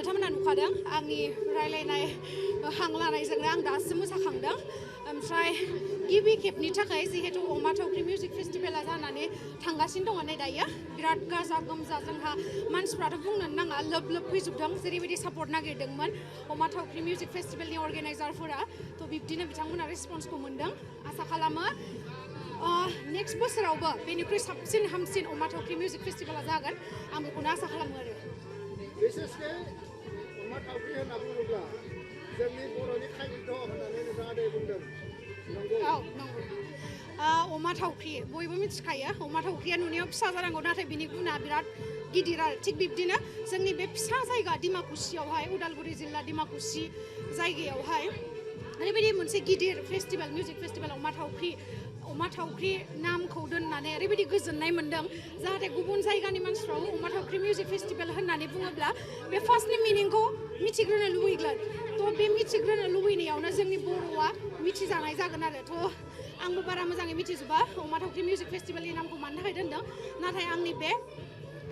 नोंथांमोना नुखादों आंनि रायलायनाय हां लानायजोंनो आं दासो मोसाखांदों ओमफ्राय गिबि खेबनि थाखाय जिहेतु अमा थावख्रि मिउजिक फेस्टिभेला जानानै थांगासिनो दङ नै दायो बिराद गाजा गोमजा जोंहा मानसिफ्राथ' बुंनो नाङा लोब लोब फैजोबदों जेरैबायदि सापर्ट नागिरदोंमोन अमा थावख्रि मिउजिक फेस्टिभेलनि अर्गेनाइजारफोरा थ' बिब्दिनो बिथांमोना रेसपन्सखौ मोन्दों आसा खालामो नेक्स्ट बोसोरावबो बेनिख्रुइ साबसिन हामसिन अमा थावख्रि मिउजिक फेस्टिभेला जागोन आं बेखौनो आसा खालामो आरो बिसेसके अमा थावख्रि होनना बुङोब्ला जोंनि बर'नि खायद' होननानै नोंथाङा दहाय बुंदों नंगौ औ नंगौ अमा थावख्रि बयबो मिथिखायो अमा थावख्रिया नुनायाव फिसा जानांगौ नाथाय बिनि गुना बिराद गिदिर आरो थिग बिब्दिनो जोंनि बे फिसा जायगा डिमाकुसियावहाय उदालगुरि जिल्ला डिमाकुसि जायगायावहाय ओरैबायदि मोनसे गिदिर फेस्टिभेल मिउजिक फेस्टिभेल अमा थावख्रि नामखौ दोननानै ओरैबायदि गोजोननाय मोन्दों जाहाथे गुबुन जायगानि मानसिफ्राबो अमा थावख्रि मिउजिक फेस्टिभेल होननानै बुङोब्ला बे फार्स्टनि मिनिंखौ मिथिग्रोनो लुबैगोन थ' बे मिथिग्रोनो लुबैनायावनो जोंनि बर'आ मिथिजानाय जागोन आरो थ' आंबो बारा मोजाङै मिथिजोबा अमा थावख्रि मिउजिक फेस्टिभेलनि नामखौ मानो थाखाय दोनदों नाथाय आंनि बे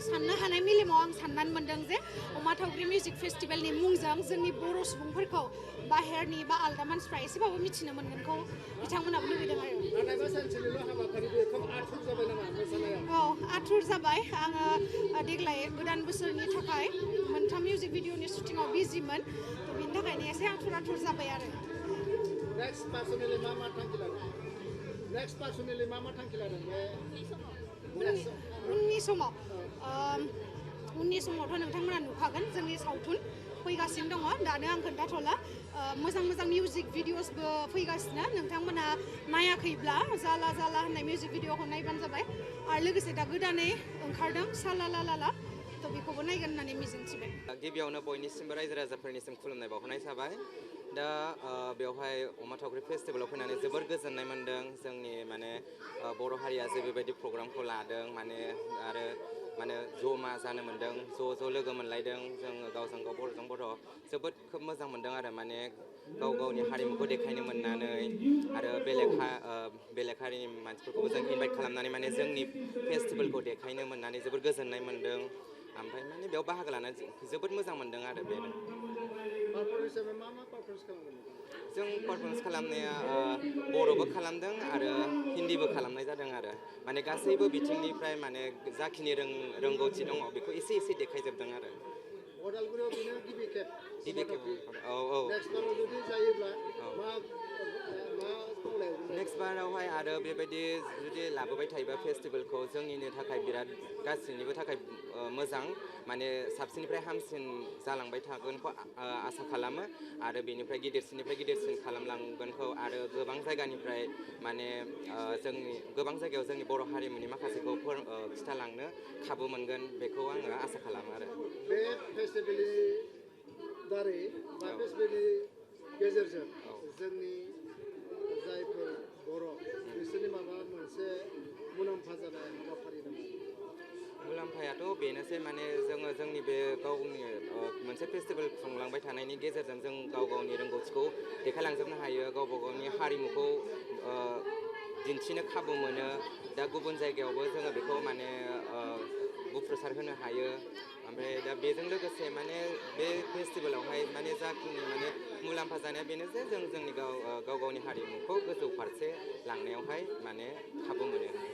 साननो हानाय मेलेमाव आं साननानै मोन्दों जे अमा थावख्रि मिउजिक फेस्टिभेलनि मुंजों जोंनि बर' सुबुंफोरखौ बाहेरनि बा आलदा मानसिफ्रा एसेबाबो मिथिनो मोनगोनखौ बिथांमोनाबो लुबैदों आरो नाथायबा सानसेनिल' हाबाफारि बेखौ आथुर जाबाय नामा मोसानायाव औ आथुर जाबाय आङो देग्लाय गोदान बोसोरनि थाखाय मोनथाम मिउजिक भिडिअनि शुटिंआव बिजिमोन थ' बिनि थाखायनो एसे आथुर जाबाय आरो नेक्स्ट पार्सनेलि मा थांखि लादों बे उननि समावथ' नोंथांमोना नुखागोन जोंनि सावथुन फैगासिनो दङ दानो आं खोन्थाथ'ला मोजां मिउजिक भिडिअसबो फैगासिनो नोंथांमोना नायाखैब्ला जाला होननाय मिउजिक भिडिअखौ नायबानो जाबाय आरो लोगोसे दा गोदानै ओंखारदों साला ला थ' बेखौबो नायगोन होननानै मिजिंथिबाय गिबियावनो बयनिसिमबो रायजो राजाफोरनिसिम खुलुमनाय बावहरनाय जाबाय दा बेवहाय अमा थावख्रि फेस्टिभेलाव फैनानै जोबोर गोजोननाय मोन्दों जोंनि माने बर' हारिया जे बेबायदि प्रग्रामखौ लादों आरो जमा जानो मोन्दों ज' लोगो मोनलायदों जोङो गावजों गाव बर'जों बर' जोबोद खोब मोजां मोन्दों आरो माने गावनि हारिमुखौ देखायनो मोननानै आरो बेलेग हारिनि मानसिफोरखौबो जों इनभाइट खालामनानै माने जोंनि फेस्टिभेलखौ देखायनो मोननानै जोबोर गोजोननाय मोन्दों ओमफ्राय माने बेयाव बाहागो लानानै जोबोद मोजां मोन्दों आरो बेनो जों पारफर्मेन्स खालामनाया बर'बो खालामदों आरो हिन्दीबो खालामनाय जादों आरो माने गासैबो बिथिंनिफ्राय माने जाखिनि रोंगौथि दङ बेखौ एसे देखायजोबदों आरो अदालगुरियाव बेनो गिबि खेब औ नेक्स्ट बाराव जुदि जायोब्ला नेक्स्ट बारावहाय आरो बेबायदि जुदि लाबोबाय थायोबा फेस्टिभेलखौ जोंनिनो थाखाय बिराद गासैनिबो थाखाय मोजां माने साबसिननिफ्राय हामसिन जालांबाय थागोनखौ आसा खालामो आरो बेनिफ्राय गिदिरसिननिफ्राय गिदिरसिन खालामलांगोनखौ आरो गोबां जायगानिफ्राय माने गोबां जायगायाव जोंनि बर' हारिमुनि माखासेखौ खिथालांनो खाबु मोनगोन बेखौ आङो आसा खालामो आरो बे फेस्टिभेलनि दारै बा फेस्टिभेलनि गेजेरजों जोंनि जायफोर बर' बिसोरनि माबा मोनसे मुलाम्फा जानाय हाबाफारि दङ मुलाम्फायाथ' बेनोसै माने जोङो जोंनि बे गावनि मोनसे फेस्टिभेल खुंलांबाय थानायनि गेजेरजों जों गावनि रोंगौथिखौ देखायलांजोबनो हायो गावबा गावनि हारिमुखौ दिन्थिनो खाबु मोनो दा गुबुन जायगायावबो जोङो बेखौ माने बुप्रसार होनो हायो ओमफ्राय दा बेजों लोगोसे माने बे फेस्टिभेलावहाय माने जाखिनि माने मुलाम्फा जानाया बेनो जे जों जोंनि गावनि हारिमुखौ गोजौ फारसे लांनायावहाय माने खाबु मोनो